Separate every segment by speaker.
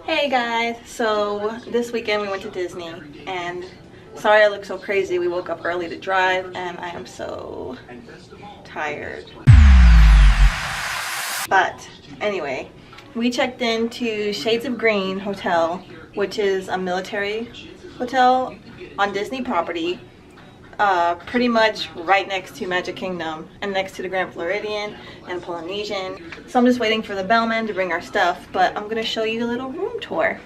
Speaker 1: Hey guys, so this weekend we went to Disney and sorry I look so crazy. We woke up early to drive and I am so tired. But anyway, we checked into Shades of Green Hotel, which is a military hotel on Disney property, pretty much right next to Magic Kingdom and next to the Grand Floridian and Polynesian. So I'm just waiting for the bellman to bring our stuff, but I'm gonna show you a little room tour.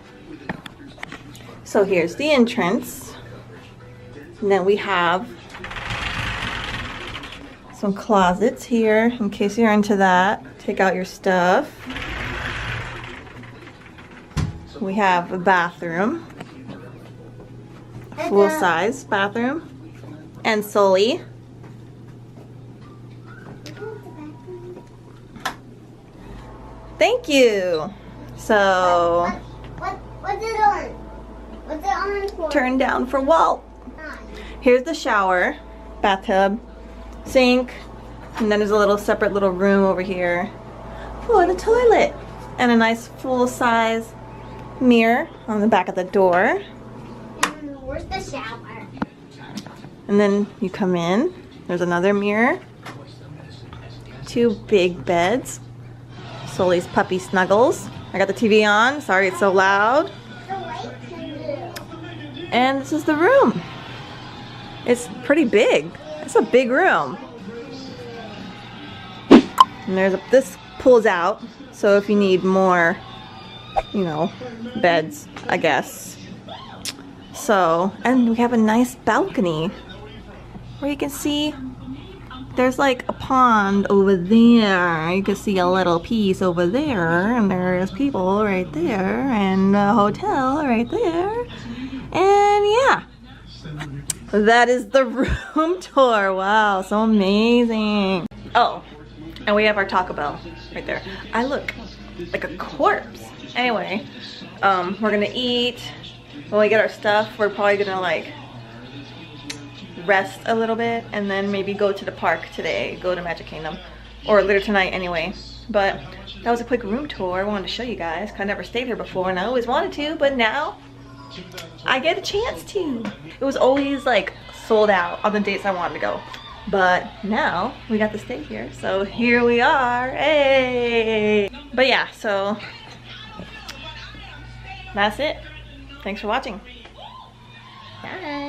Speaker 1: So here's the entrance, and then we have some closets here in case you're into that. Take out your stuff. We have a bathroom, a full-size bathroom. And Sully. Thank you. So
Speaker 2: What's it on? What's it on for?
Speaker 1: Turn down for Walt. Here's the shower, bathtub, sink, and then there's a little separate little room over here for the toilet. And a nice full-size mirror on the back of the door.
Speaker 2: Where's the shower?
Speaker 1: And then you come in, there's another mirror, 2 big beds, Sully's puppy snuggles. I got the TV on, sorry it's so loud. And this is the room. It's pretty big. It's a big room. And this pulls out, so if you need more, you know, beds, I guess. So, and we have a nice balcony where you can see there's like a pond over there. You can see a little piece over there, and there's people right there, and a hotel right there. And yeah, that is the room tour. Wow, so amazing. Oh, and we have our Taco Bell right there. I look like a corpse. Anyway, we're gonna eat. When we get our stuff, we're probably gonna like rest a little bit and then maybe go to the park today, go to Magic Kingdom, or later tonight anyway. But that was a quick room tour I wanted to show you guys. I never stayed here before and I always wanted to, but now I get a chance to. It was always like sold out on the dates I wanted to go, but now we got to stay here, so here we are. Hey! But yeah, so that's it. Thanks for watching. Bye.